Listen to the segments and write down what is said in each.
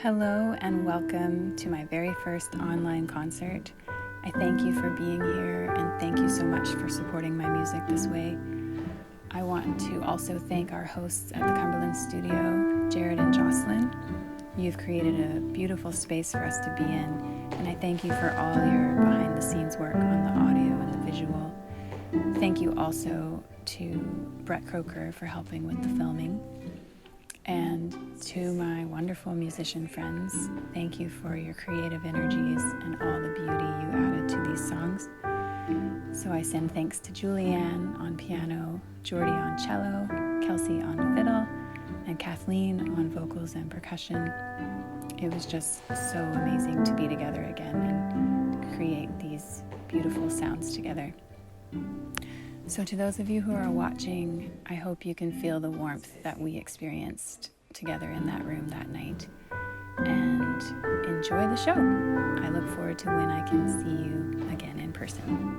Hello and welcome to my very first online concert. I thank you for being here and thank you so much for supporting my music this way. I want to also thank our hosts at the Cumberland Studio, Jared and Jocelyn. You've created a beautiful space for us to be in, and I thank you for all your behind-the-scenes work on the audio and the visual. Thank you also to Brett Croker for helping with the filming. And to my wonderful musician friends, thank you for your creative energies and all the beauty you added to these songs. So I send thanks to Julianne on piano, Jordy on cello, Kelsey on fiddle, and Kathleen on vocals and percussion. It was just so amazing to be together again and create these beautiful sounds together. So to those of you who are watching, I hope you can feel the warmth that we experienced together in that room that night. And enjoy the show. I look forward to when I can see you again in person.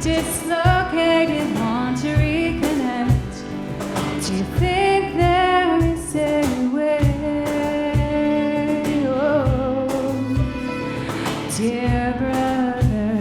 Dislocated, want to reconnect. Do you think there is a way? Oh, dear brother.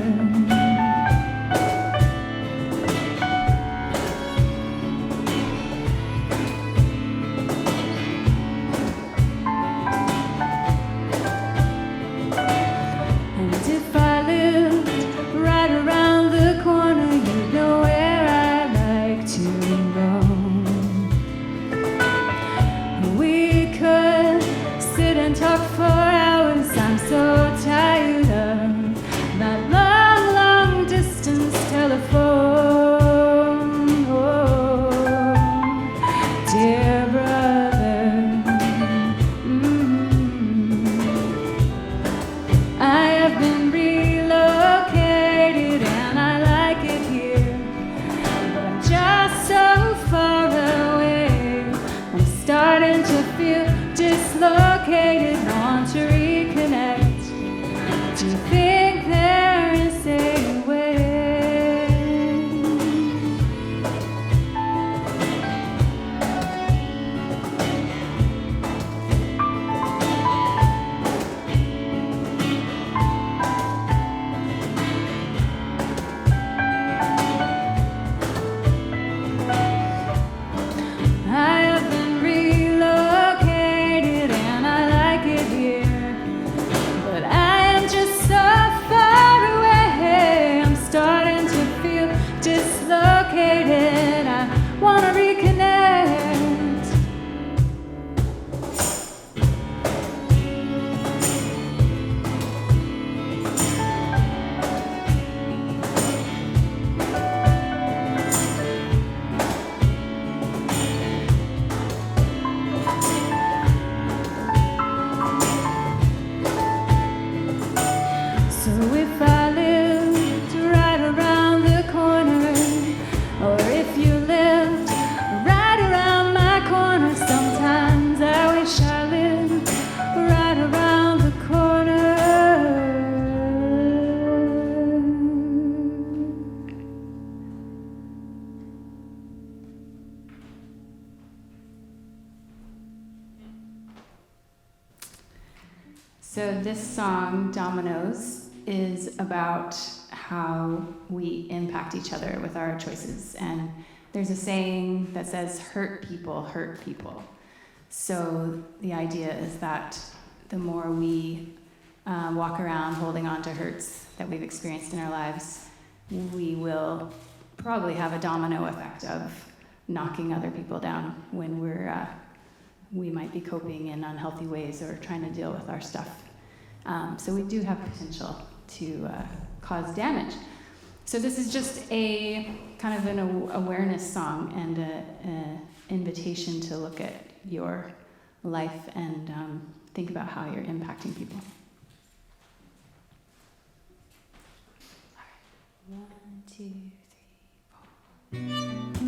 And if I lived right around the corner, you know where I like to roam. We could sit and talk for hours. I'm so tired of that long, long distance telephone. Oh, dear brother. I have been relocated and I like it here, but I'm just so far away. I'm starting to feel dislocated, want to reconnect. Do you think there is a way? I have been relocated and I like it here, but I am just so far away. I'm starting to feel dislocated. I want to reconnect. So if I lived right around the corner, or if you lived right around my corner, sometimes I wish I lived right around the corner. So this song, Dominoes, is about how we impact each other with our choices. And there's a saying that says, hurt people hurt people. So the idea is that the more we walk around holding on to hurts that we've experienced in our lives, we will probably have a domino effect of knocking other people down when we might be coping in unhealthy ways or trying to deal with our stuff. So we do have potential to cause damage. So this is just a kind of an awareness song and an invitation to look at your life and think about how you're impacting people. All right. 1, 2, 3, 4.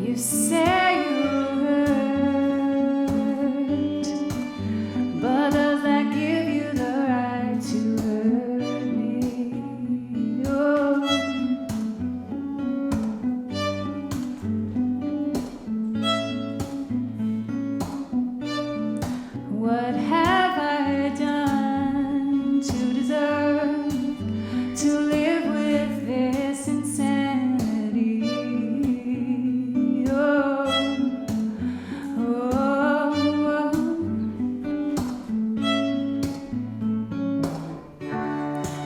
You say you hurt, but does that give you the right to hurt me? Oh. What have I done to deserve to live with this insanity?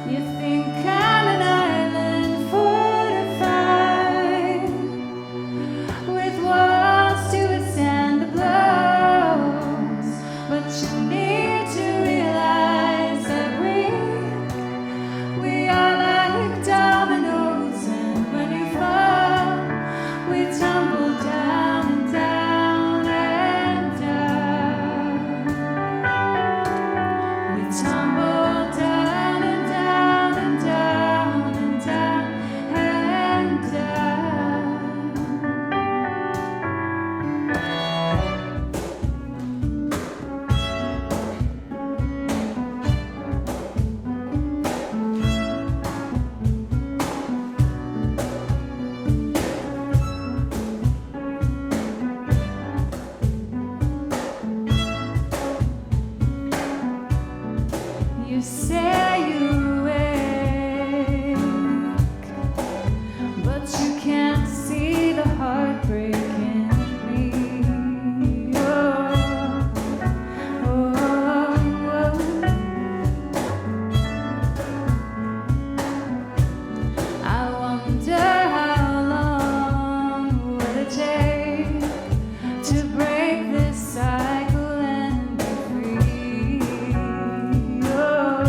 You think I'm an island fortified with walls to withstand the blows, but you need to realize that we are like dominoes, and when you fall, we tumble down and down and down. We tumble down and down and down and down and down. You say you ache, but you can't see the heartbreak in me. Oh, oh, oh. I wonder how long will it take to break this cycle and be free. Oh,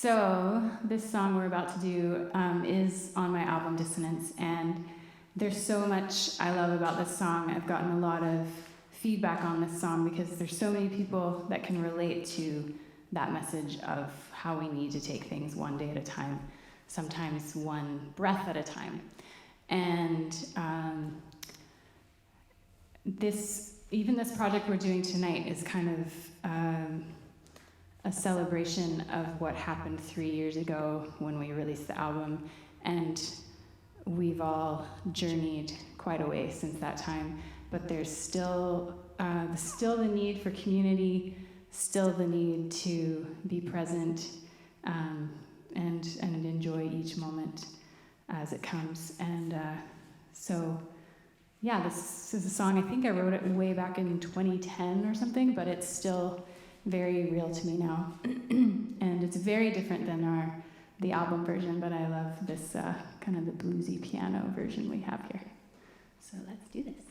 So this song we're about to do is on my album Dissonance, and there's so much I love about this song. I've gotten a lot of feedback on this song because there's so many people that can relate to that message of how we need to take things one day at a time, sometimes one breath at a time. And this project we're doing tonight is kind of a celebration of what happened 3 years ago when we released the album, and we've all journeyed quite a way since that time, but there's still the need for community, still the need to be present and enjoy each moment as it comes. And so yeah, this is a song, I think I wrote it way back in 2010 or something, but it's still very real to me now. And it's very different than the album version, but I love this kind of the bluesy piano version we have here. So let's do this.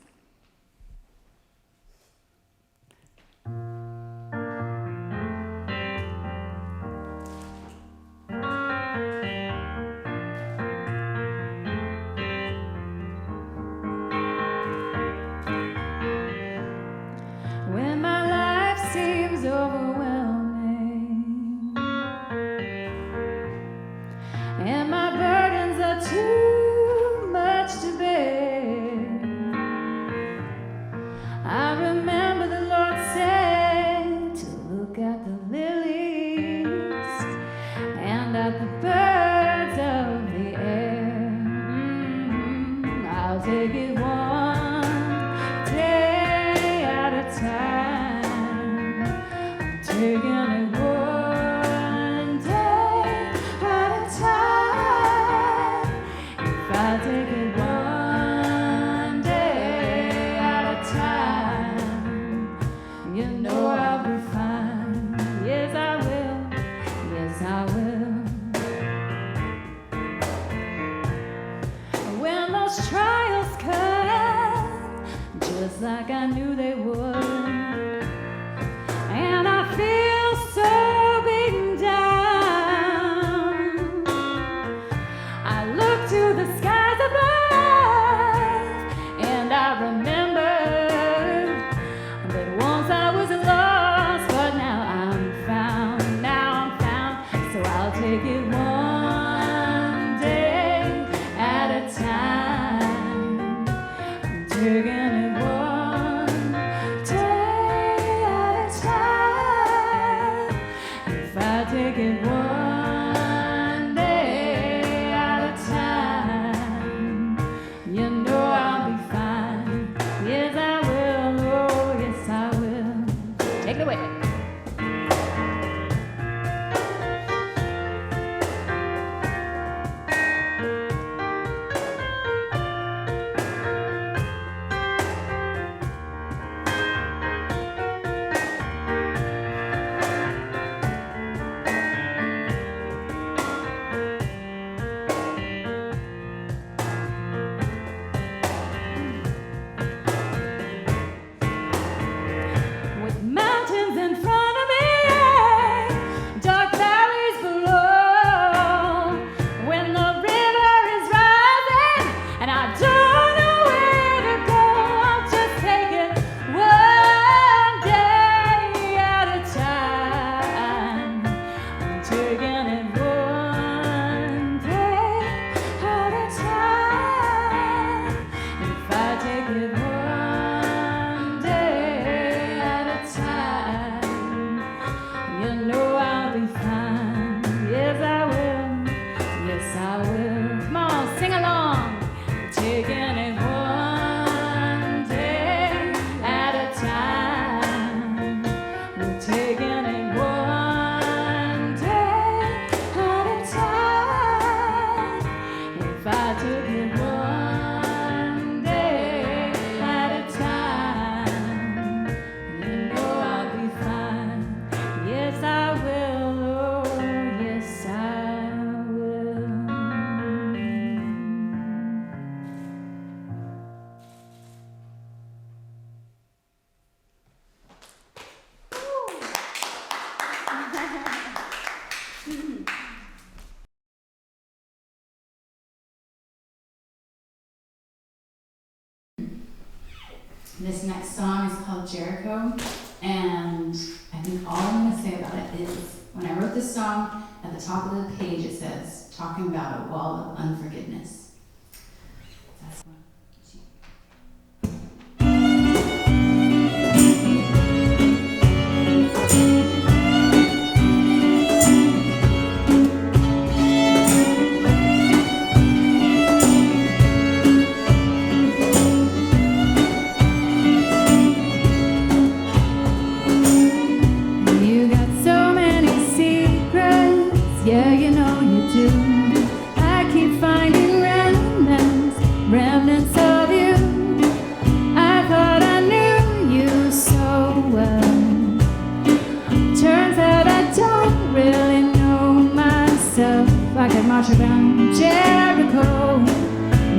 When my life seems overwhelming and my burdens are too much to bear, I remember the Lord said to look at the lilies and at the birds of the air. I'll take it one day at a time. I'm taking it one day at a time. If I take it one day at a time, you know I'll be fine. Yes, I will. Yes, I will. When those trials come, just like I knew they would, and I feel so beaten down, I look to the skies above, and I remember that once I was lost, but now I'm found, so I'll take it one day at a time. I'm taking it one day at a time. If I take it one day at a time, you know I'll be fine. Yes, I will. Oh, yes, I will. Take it away. With mountains in front of me, dark valleys below, when the river is rising and I don't know where to go, I'll just take it one day at a time. I'm taking it one day at a time. If I take it one day at a time, you know I'll be fine. Yes, I will. Yes, I will. Come on, sing along. Taking it one day at a time. We're taking it one day at a time. If I took it one day at a time, you know I'll be fine. Yes, I will. Oh, yes, I will. This next song is called Jericho, and I think all I'm going to say about it is when I wrote this song, at the top of the page it says, talking about a wall of unforgiveness. That's one. You got so many secrets, yeah, you know you do. I keep finding remnants of you. I thought I knew you so well. Turns out I don't really know myself. I could march around Jericho,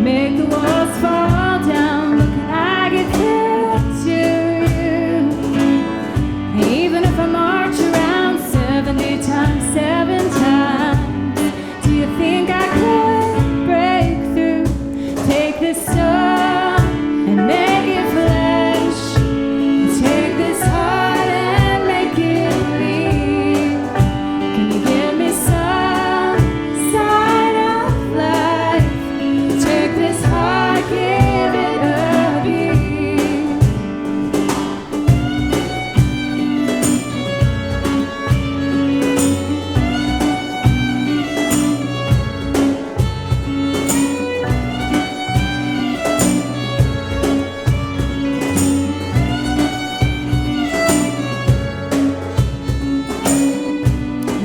make the walls fall down. Look, I get picture you. Even if I march around 70 times, 7 times, do you think I could break through? Take this soul and make it flesh. Take this heart and make it bleed. Can you give me some sign of life? Take this heart, give it a beat.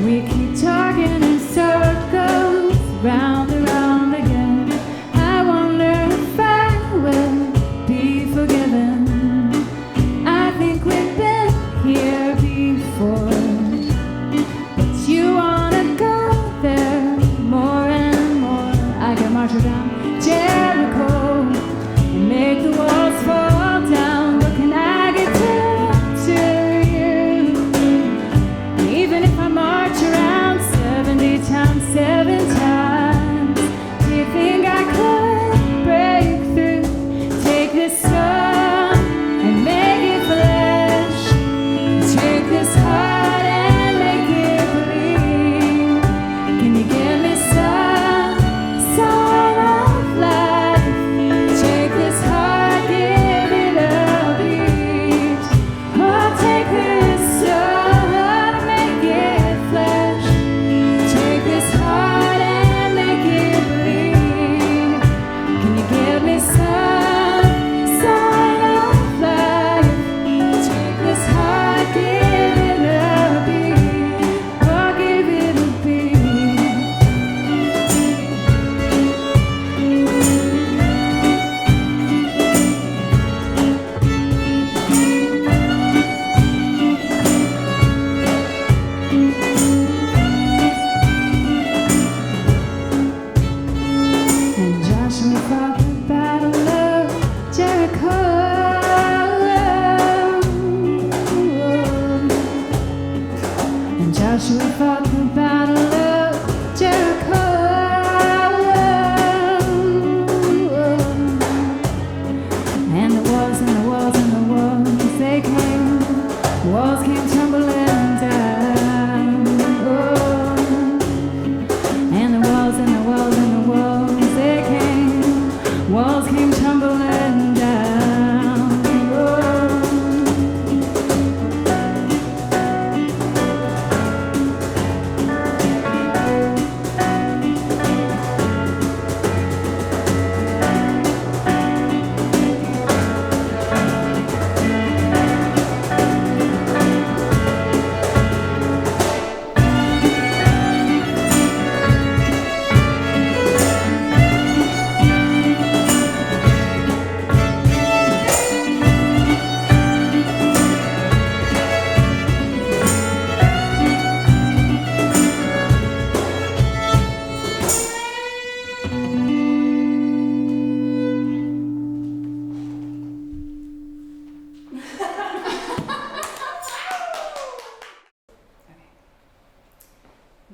We keep talking in circles, round and round again. I wonder if I will be forgiven. I think we've been here before, but you wanna go there more and more. I can march around Jericho and make the walls fall down. Look, and I get to you. Even if I march around 70 times, 7 times, do you think I could break through? Take this soul and make it flesh. Take this heart and make it bleed. Can you give me some sign of life? Take this heart, give it a beat. Oh, take this soul and make it flesh. Take this heart and make it bleed. Can you give me some sign of life? Take this heart, give it a beat. Oh, give it a beat. And Joshua fought the battle of Jericho. And Joshua fought the battle of Jericho. And the walls and the walls and the walls, they came. Walls came tumbling down. And the walls and the walls and the walls, they came. Walls came tumbling down.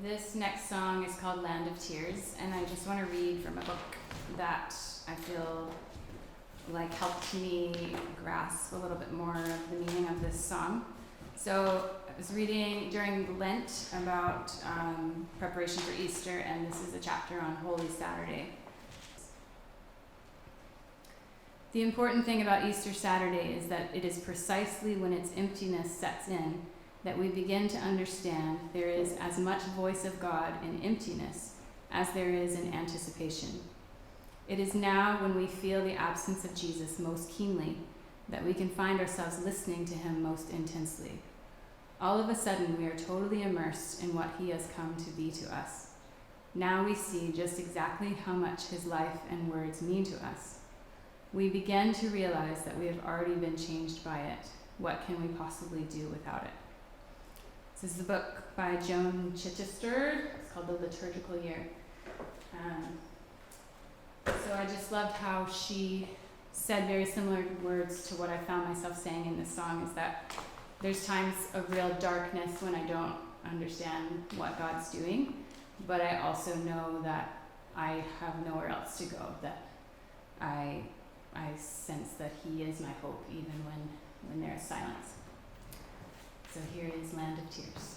This next song is called Land of Tears, and I just want to read from a book that I feel helped me grasp a little bit more of the meaning of this song. So I was reading during Lent about preparation for Easter, and this is a chapter on Holy Saturday. The important thing about Easter Saturday is that it is precisely when its emptiness sets in that we begin to understand there is as much voice of God in emptiness as there is in anticipation. It is now when we feel the absence of Jesus most keenly that we can find ourselves listening to him most intensely. All of a sudden, we are totally immersed in what he has come to be to us. Now we see just exactly how much his life and words mean to us. We begin to realize that we have already been changed by it. What can we possibly do without it? This is a book by Joan Chichester. It's called The Liturgical Year. So I just loved how she said very similar words to what I found myself saying in this song, is that there's times of real darkness when I don't understand what God's doing, but I also know that I have nowhere else to go, that I sense that he is my hope even when there is silence. So here is Land of Tears.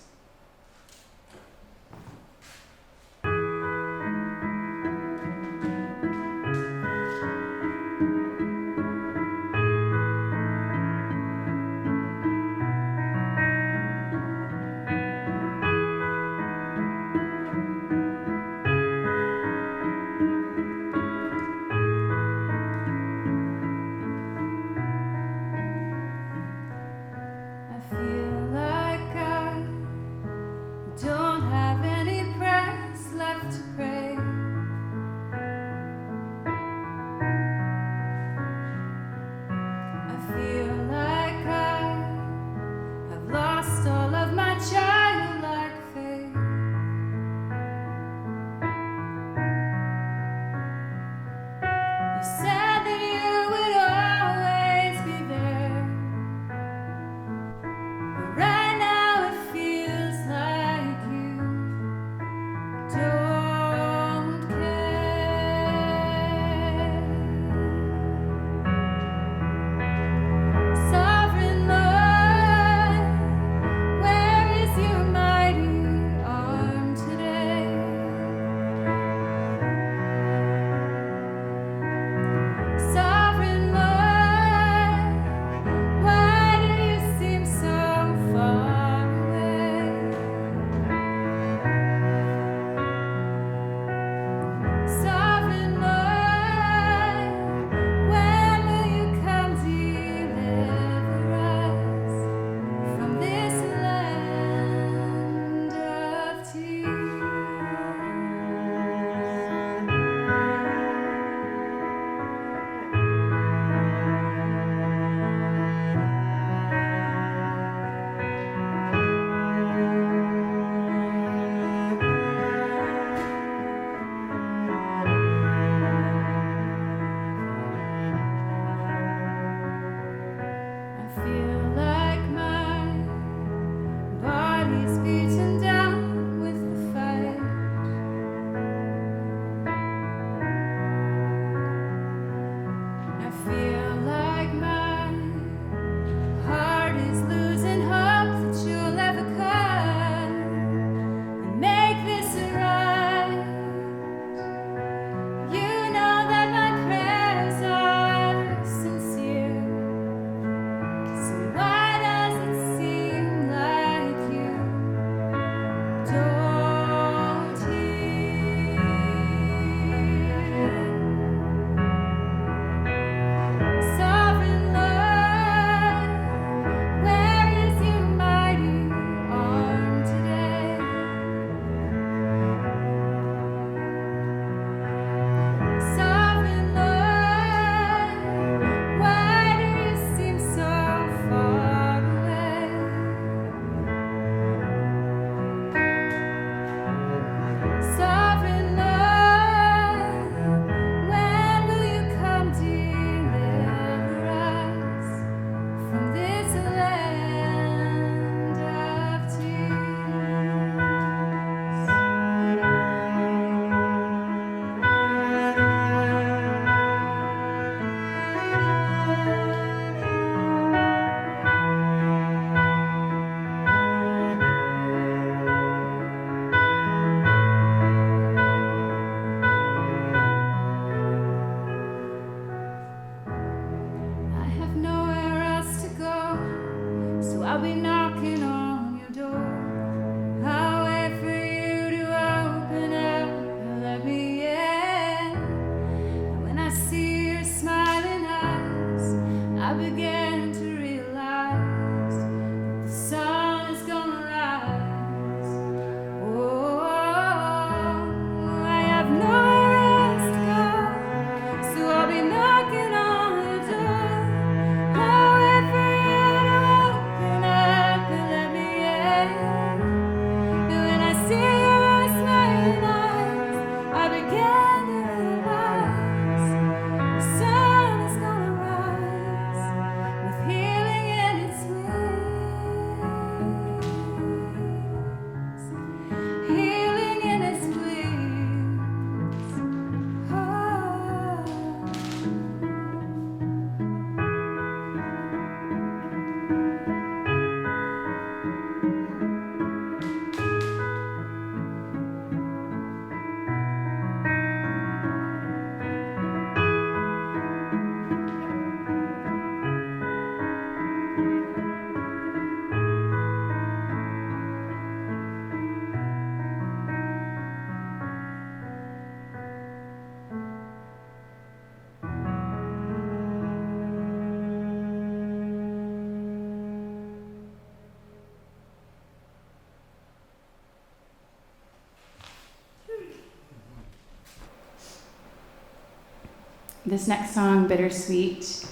This next song, Bittersweet,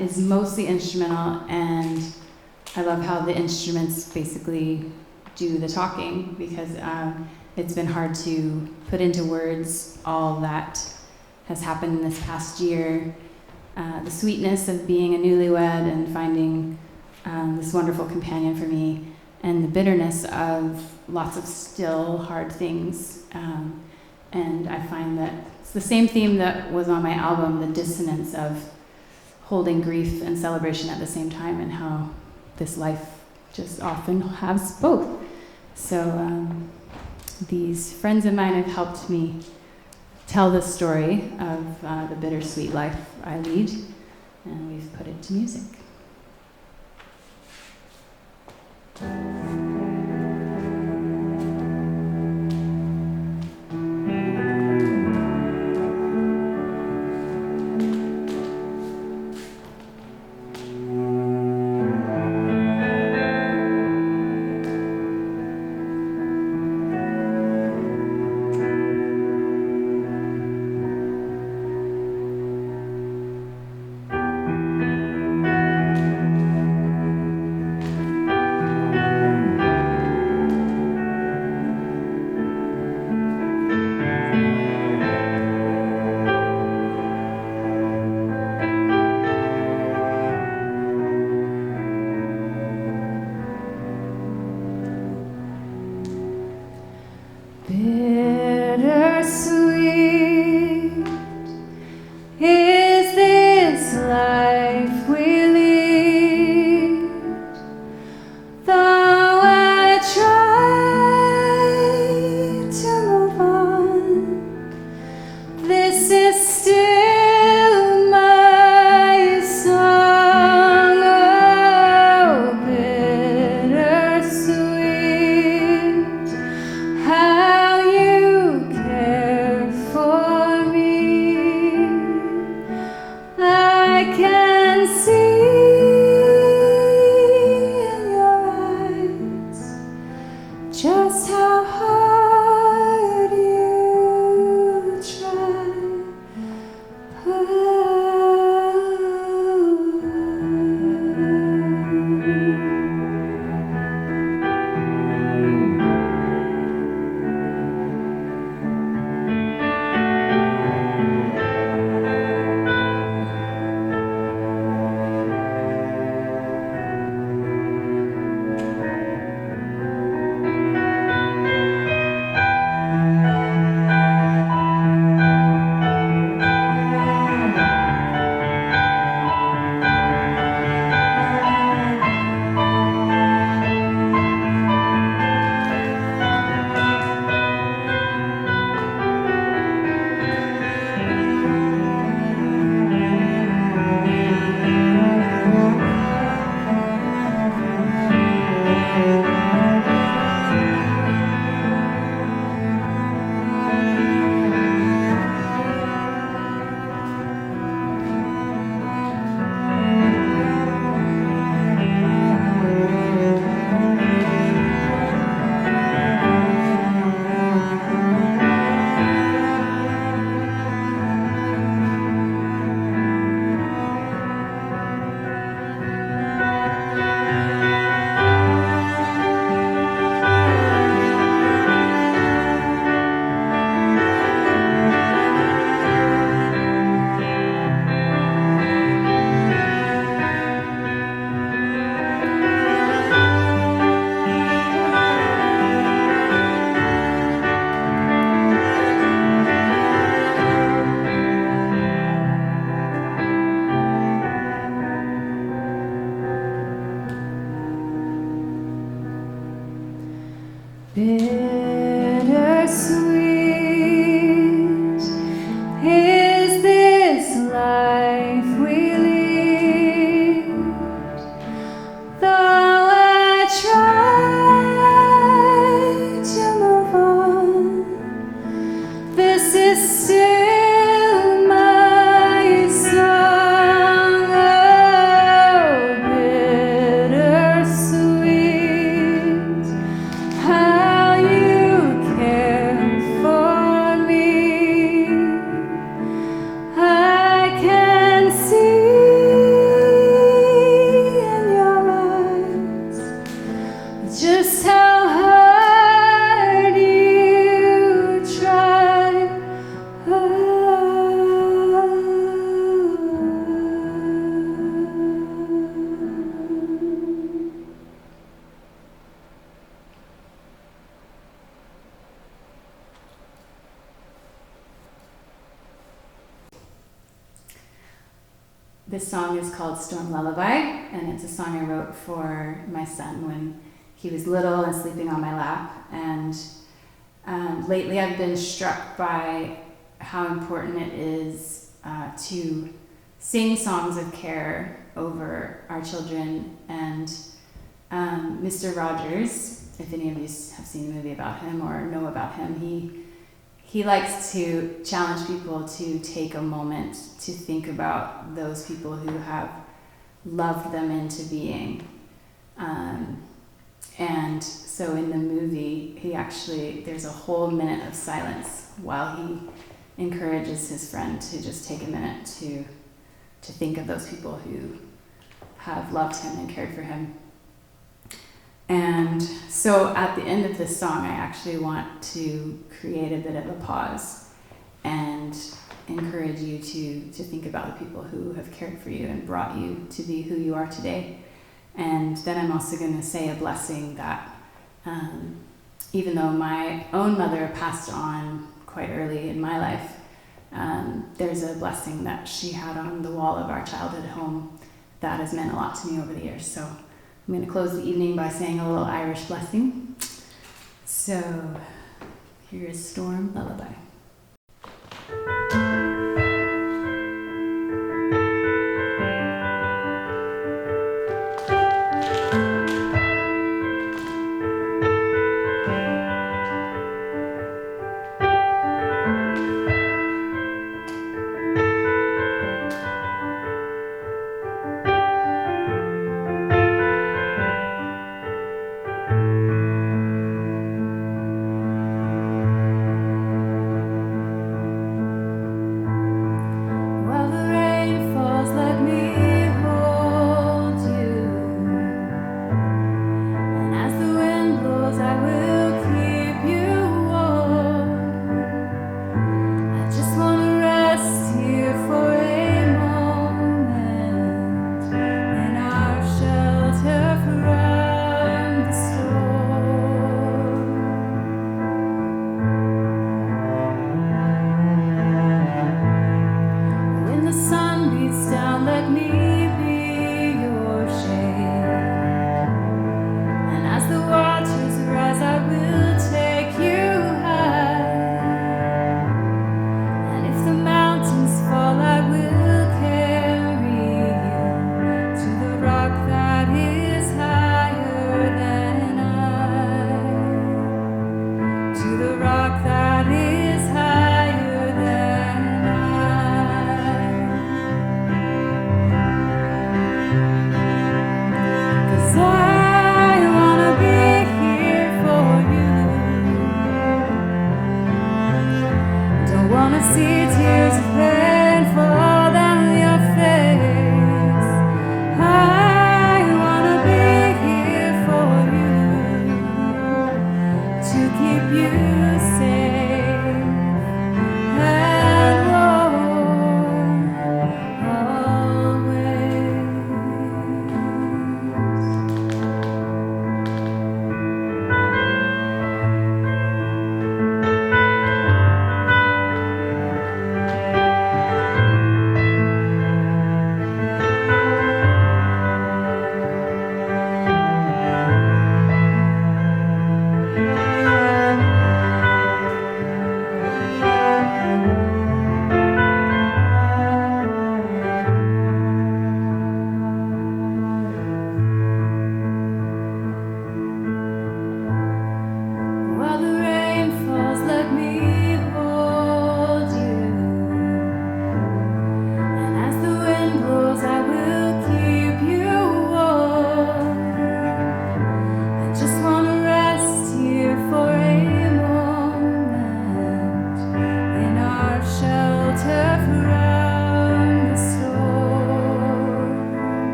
is mostly instrumental, and I love how the instruments basically do the talking, because it's been hard to put into words all that has happened in this past year. The sweetness of being a newlywed and finding this wonderful companion for me, and the bitterness of lots of still hard things. And I find that it's the same theme that was on my album, the dissonance of holding grief and celebration at the same time, and how this life just often has both. So these friends of mine have helped me tell the story of the bittersweet life I lead, and we've put it to music. Bittersweet is this life we lead, though I try to move on. This is still my song, oh, bittersweet. How you care for me, I can see in your eyes just how hard you try. This song is called Storm Lullaby, and it's a song I wrote for my son when he was little and sleeping on my lap. And lately I've been struck by how important it is to sing songs of care over our children. And Mr. Rogers, if any of you have seen a movie about him or know about him, he likes to challenge people to take a moment to think about those people who have loved them into being. And so in the movie, there's a whole minute of silence while he encourages his friend to just take a minute to think of those people who have loved him and cared for him. And so at the end of this song, I actually want to create a bit of a pause and encourage you to think about the people who have cared for you and brought you to be who you are today. And then I'm also going to say a blessing that even though my own mother passed on quite early in my life, there's a blessing that she had on the wall of our childhood home that has meant a lot to me over the years. So I'm going to close the evening by saying a little Irish blessing. So here is Storm Lullaby.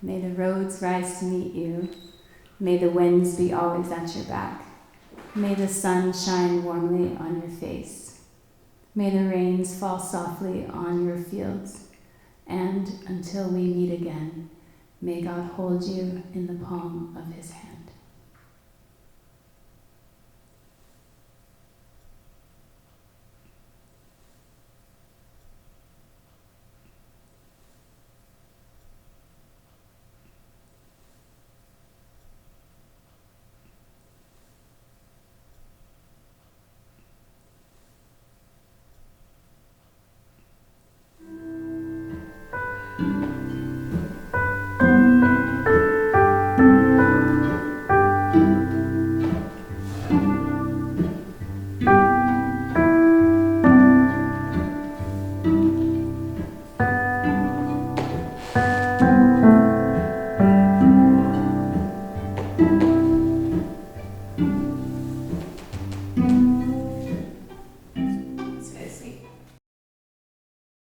May the roads rise to meet you. May the winds be always at your back. May the sun shine warmly on your face. May the rains fall softly on your fields. And until we meet again, may God hold you in the palm of his hand.